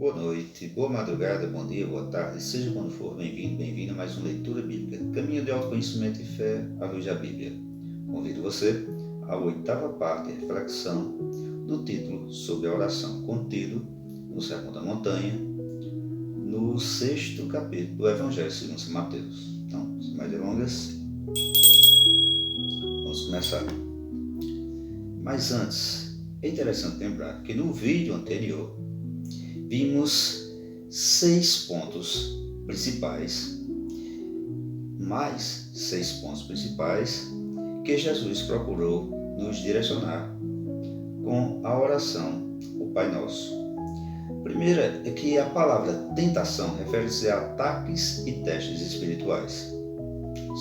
Boa noite, boa madrugada, bom dia, boa tarde, seja quando for, bem-vindo, bem-vinda a mais uma leitura bíblica, caminho de autoconhecimento e fé à luz da Bíblia. Convido você à oitava parte e reflexão do título sobre a oração, contido no Sermão da Montanha, no 6º capítulo do Evangelho segundo São Mateus. Então, sem mais delongas, vamos começar. Mas antes, é interessante lembrar que no vídeo anterior vimos 6 pontos principais, mais 6 pontos principais que Jesus procurou nos direcionar com a oração, o Pai Nosso. Primeira é que a palavra tentação refere-se a ataques e testes espirituais.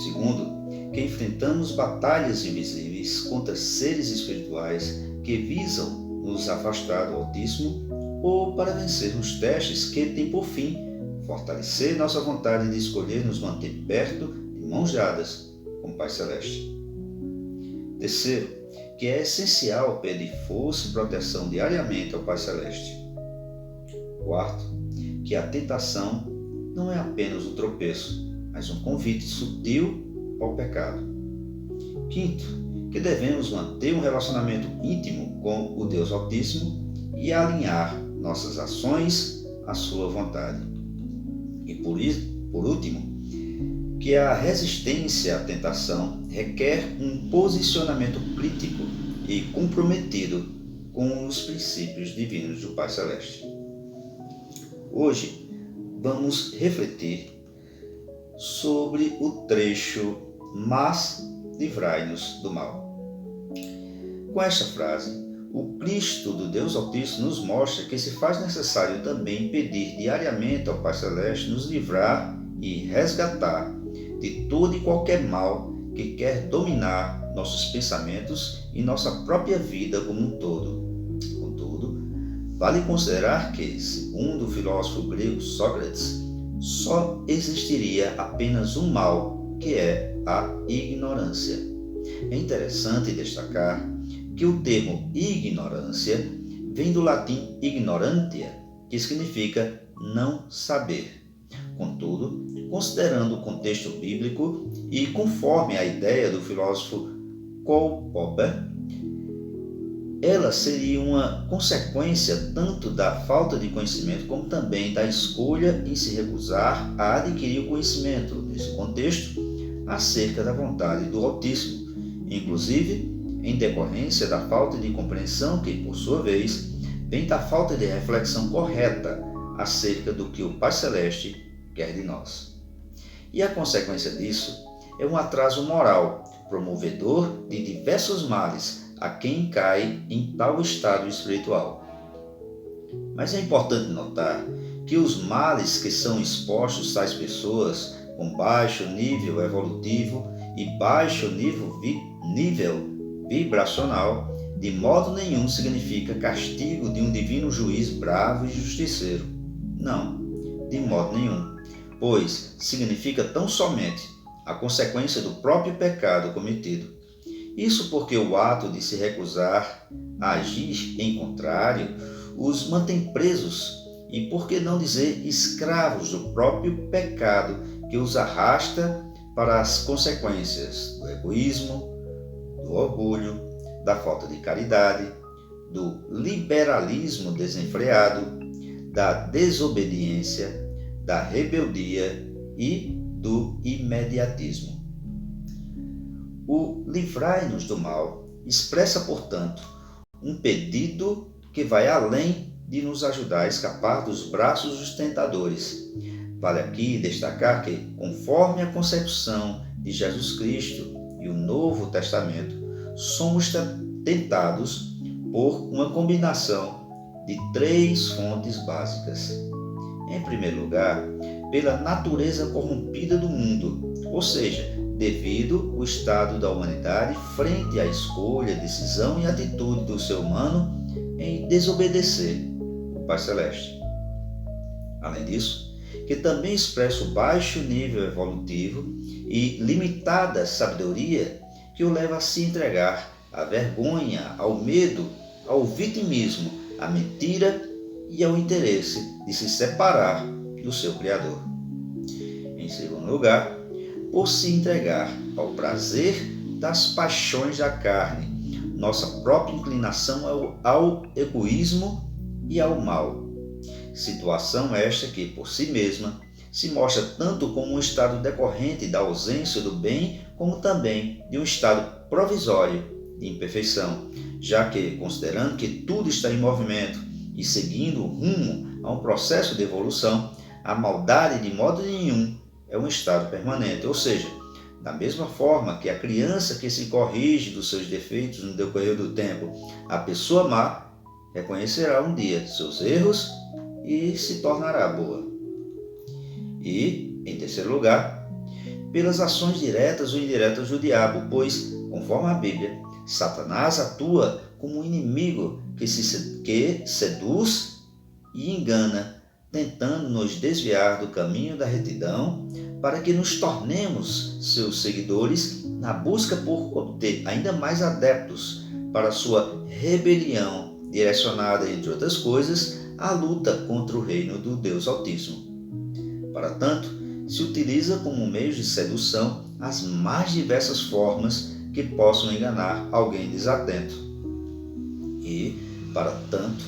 Segundo, que enfrentamos batalhas invisíveis contra seres espirituais que visam nos afastar do Altíssimo ou para vencer os testes que têm por fim fortalecer nossa vontade de escolher nos manter perto de mãos dadas com o Pai Celeste. Terceiro, que é essencial pedir força e proteção diariamente ao Pai Celeste. Quarto, que a tentação não é apenas um tropeço, mas um convite sutil ao pecado. Quinto, que devemos manter um relacionamento íntimo com o Deus Altíssimo e alinhar nossas ações à sua vontade. E por último, que a resistência à tentação requer um posicionamento crítico e comprometido com os princípios divinos do Pai Celeste. Hoje vamos refletir sobre o trecho "Mas livrai-nos do mal". Com esta frase, o Cristo do Deus Altíssimo nos mostra que se faz necessário também pedir diariamente ao Pai Celeste nos livrar e resgatar de todo e qualquer mal que quer dominar nossos pensamentos e nossa própria vida como um todo. Contudo, vale considerar que, segundo o filósofo grego Sócrates, só existiria apenas um mal, que é a ignorância. É interessante destacar que o termo ignorância vem do latim ignorantia, que significa não saber. Contudo, considerando o contexto bíblico e conforme a ideia do filósofo Karl Popper, ela seria uma consequência tanto da falta de conhecimento como também da escolha em se recusar a adquirir o conhecimento, nesse contexto, acerca da vontade do Altíssimo, inclusive em decorrência da falta de compreensão que, por sua vez, vem da falta de reflexão correta acerca do que o Pai Celeste quer de nós. E a consequência disso é um atraso moral, promovedor de diversos males a quem cai em tal estado espiritual. Mas é importante notar que os males que são expostos tais pessoas com baixo nível evolutivo e baixo nível vibracional, de modo nenhum significa castigo de um divino juiz bravo e justiceiro. Não, de modo nenhum, pois significa tão somente a consequência do próprio pecado cometido. Isso porque o ato de se recusar a agir em contrário os mantém presos e, por que não dizer, escravos do próprio pecado que os arrasta para as consequências do egoísmo, do orgulho, da falta de caridade, do liberalismo desenfreado, da desobediência, da rebeldia e do imediatismo. O livrai-nos do mal expressa, portanto, um pedido que vai além de nos ajudar a escapar dos braços dos tentadores. Vale aqui destacar que, conforme a concepção de Jesus Cristo e o Novo Testamento, somos tentados por uma combinação de 3 fontes básicas. Em primeiro lugar, pela natureza corrompida do mundo, ou seja, devido ao estado da humanidade frente à escolha, decisão e atitude do ser humano em desobedecer o Pai Celeste. Além disso, que também expressa o baixo nível evolutivo e limitada sabedoria que o leva a se entregar à vergonha, ao medo, ao vitimismo, à mentira e ao interesse de se separar do seu Criador. Em segundo lugar, por se entregar ao prazer das paixões da carne, nossa própria inclinação ao egoísmo e ao mal. Situação esta que, por si mesma, se mostra tanto como um estado decorrente da ausência do bem, como também de um estado provisório de imperfeição, já que, considerando que tudo está em movimento e seguindo rumo a um processo de evolução, a maldade de modo nenhum é um estado permanente, ou seja, da mesma forma que a criança que se corrige dos seus defeitos no decorrer do tempo, a pessoa má reconhecerá um dia seus erros e se tornará boa. E, em terceiro lugar, pelas ações diretas ou indiretas do diabo, pois, conforme a Bíblia, Satanás atua como um inimigo que seduz e engana, tentando nos desviar do caminho da retidão, para que nos tornemos seus seguidores na busca por obter ainda mais adeptos para sua rebelião, direcionada, entre outras coisas, à luta contra o reino do Deus Altíssimo. Para tanto, se utiliza como meio de sedução as mais diversas formas que possam enganar alguém desatento. E, para tanto,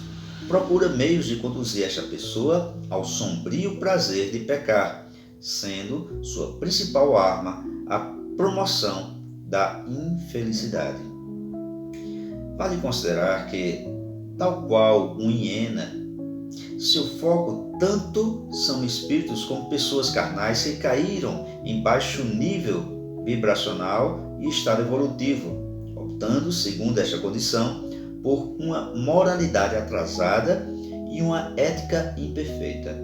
procura meios de conduzir esta pessoa ao sombrio prazer de pecar, sendo sua principal arma a promoção da infelicidade. Vale considerar que, tal qual uma hiena, seu foco tanto são espíritos como pessoas carnais que caíram em baixo nível vibracional e estado evolutivo, optando, segundo esta condição, por uma moralidade atrasada e uma ética imperfeita.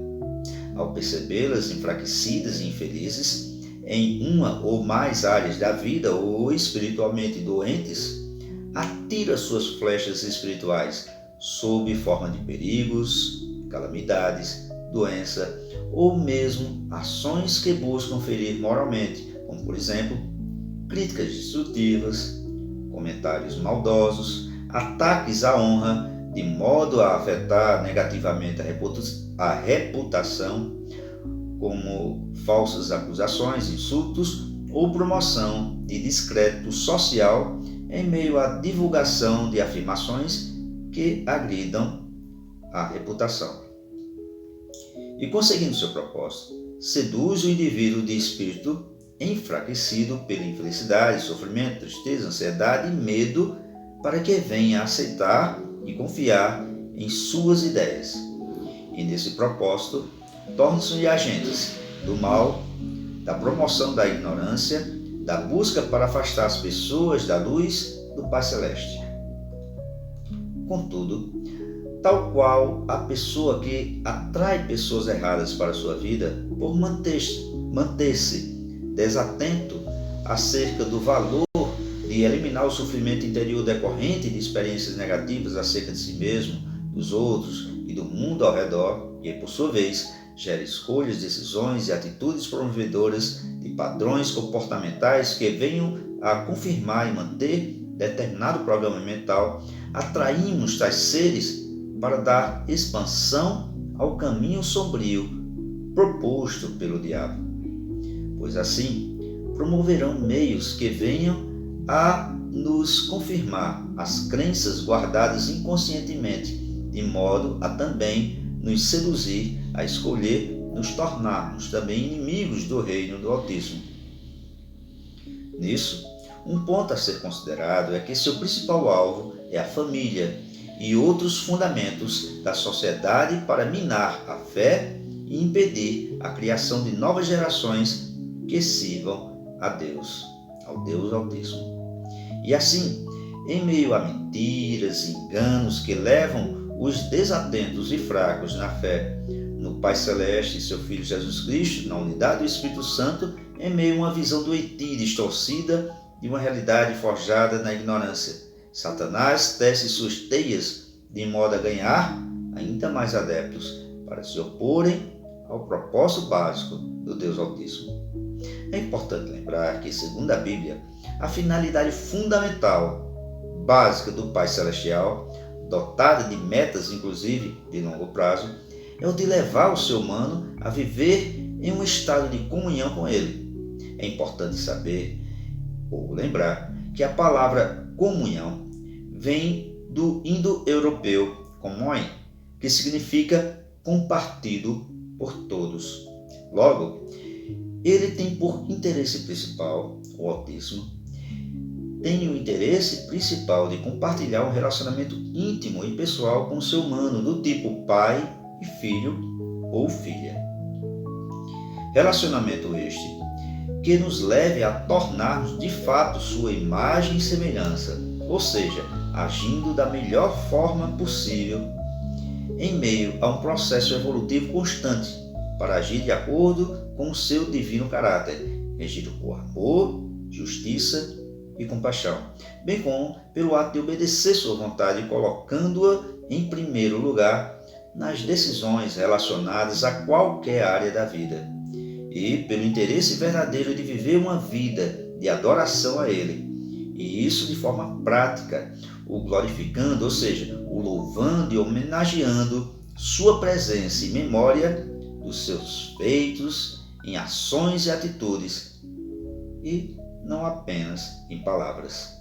Ao percebê-las enfraquecidas e infelizes em uma ou mais áreas da vida ou espiritualmente doentes, atira suas flechas espirituais sob forma de perigos, calamidades, doença ou mesmo ações que buscam ferir moralmente, como por exemplo, críticas destrutivas, comentários maldosos, ataques à honra, de modo a afetar negativamente a reputação, como falsas acusações, insultos ou promoção de descrédito social em meio à divulgação de afirmações que agridam a reputação. E conseguindo seu propósito, seduz o indivíduo de espírito enfraquecido pela infelicidade, sofrimento, tristeza, ansiedade e medo para que venha a aceitar e confiar em suas ideias. E nesse propósito, tornam-se agentes do mal, da promoção da ignorância, da busca para afastar as pessoas da luz do Pai Celeste. Contudo, tal qual a pessoa que atrai pessoas erradas para a sua vida, por manter-se desatento acerca do valor de eliminar o sofrimento interior decorrente de experiências negativas acerca de si mesmo, dos outros e do mundo ao redor, e por sua vez gera escolhas, decisões e atitudes promovedoras de padrões comportamentais que venham a confirmar e manter determinado programa mental, atraímos tais seres para dar expansão ao caminho sombrio proposto pelo diabo, pois assim promoverão meios que venham a nos confirmar as crenças guardadas inconscientemente, de modo a também nos seduzir a escolher nos tornarmos também inimigos do reino do Altíssimo. Nisso, um ponto a ser considerado é que seu principal alvo é a família e outros fundamentos da sociedade para minar a fé e impedir a criação de novas gerações que sirvam a Deus, ao Deus Altíssimo. E assim, em meio a mentiras e enganos que levam os desatentos e fracos na fé no Pai Celeste e seu Filho Jesus Cristo, na unidade do Espírito Santo, em meio a uma visão doentia e distorcida de uma realidade forjada na ignorância, Satanás tece suas teias de modo a ganhar ainda mais adeptos para se oporem ao propósito básico do Deus Altíssimo. É importante lembrar que, segundo a Bíblia, a finalidade fundamental, básica do Pai Celestial, dotada de metas, inclusive de longo prazo, é o de levar o ser humano a viver em um estado de comunhão com Ele. É importante saber ou lembrar que a palavra comunhão vem do indo-europeu comoin, que significa compartido por todos. Logo, ele tem por interesse principal, o autismo, tem o interesse principal de compartilhar um relacionamento íntimo e pessoal com o ser humano, do tipo pai e filho ou filha. Relacionamento este que nos leve a tornarmos de fato sua imagem e semelhança, ou seja, agindo da melhor forma possível em meio a um processo evolutivo constante para agir de acordo com o seu divino caráter, regido por amor, justiça e compaixão, bem como pelo ato de obedecer sua vontade, colocando-a em primeiro lugar nas decisões relacionadas a qualquer área da vida, e pelo interesse verdadeiro de viver uma vida de adoração a Ele, e isso de forma prática, o glorificando, ou seja, o louvando e homenageando sua presença e memória dos seus feitos em ações e atitudes, e não apenas em palavras.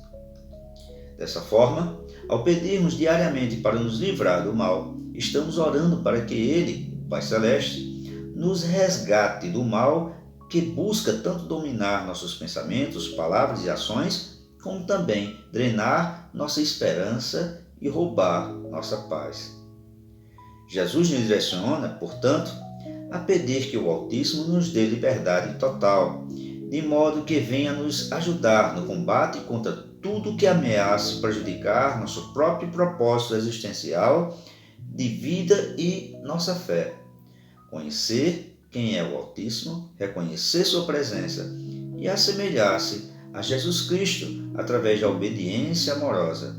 Dessa forma, ao pedirmos diariamente para nos livrar do mal, estamos orando para que Ele, o Pai Celeste, nos resgate do mal que busca tanto dominar nossos pensamentos, palavras e ações, como também drenar nossa esperança e roubar nossa paz. Jesus nos direciona, portanto, a pedir que o autismo nos dê liberdade total, de modo que venha nos ajudar no combate contra tudo que ameace prejudicar nosso próprio propósito existencial de vida e nossa fé. Conhecer quem é o Altíssimo, reconhecer sua presença e assemelhar-se a Jesus Cristo através da obediência amorosa,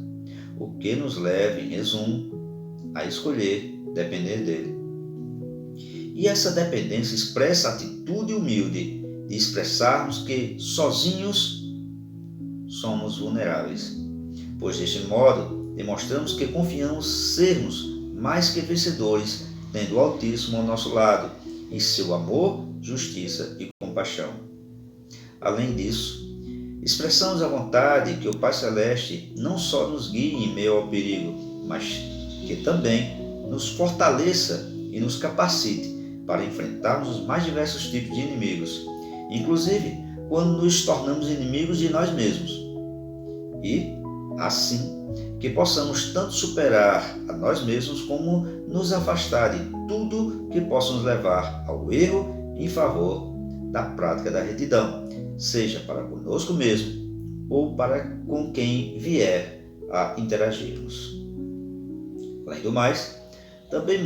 o que nos leva, em resumo, a escolher depender dele. E essa dependência expressa a atitude humilde de expressarmos que sozinhos somos vulneráveis, pois deste modo demonstramos que confiamos sermos mais que vencedores, tendo o Altíssimo ao nosso lado, em seu amor, justiça e compaixão. Além disso, expressamos a vontade que o Pai Celeste não só nos guie em meio ao perigo, mas que também nos fortaleça e nos capacite para enfrentarmos os mais diversos tipos de inimigos, inclusive quando nos tornamos inimigos de nós mesmos. E, assim, que possamos tanto superar a nós mesmos como nos afastar de tudo que possa nos levar ao erro em favor da prática da retidão, seja para conosco mesmo ou para com quem vier a interagirmos. Além do mais, também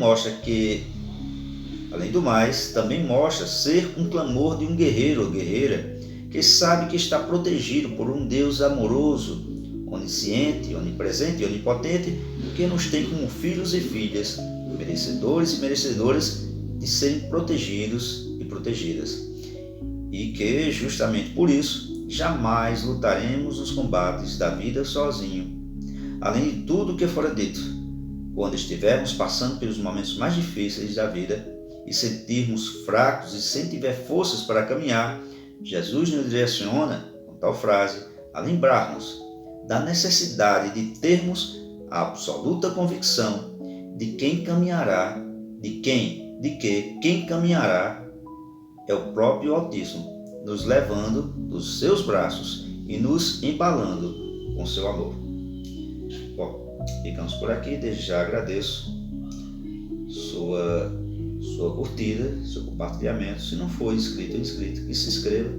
mostra ser um clamor de um guerreiro ou guerreira que sabe que está protegido por um Deus amoroso, onisciente, onipresente e onipotente, que nos tem como filhos e filhas, merecedores e merecedoras de serem protegidos e protegidas. E que, justamente por isso, jamais lutaremos os combates da vida sozinho. Além de tudo o que fora dito, quando estivermos passando pelos momentos mais difíceis da vida e sentirmos fracos e sem tiver forças para caminhar, Jesus nos direciona, com tal frase, a lembrarmos da necessidade de termos a absoluta convicção de quem caminhará, quem caminhará é o próprio Altíssimo, nos levando dos seus braços e nos embalando com seu amor. Bom, ficamos por aqui. Desde já agradeço sua curtida, seu compartilhamento. Se não for inscrito ou inscrita, que se inscreva,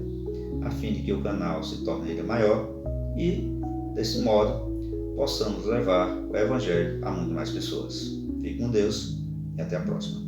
a fim de que o canal se torne ainda maior e, desse modo, possamos levar o Evangelho a muito mais pessoas. Fique com Deus e até a próxima.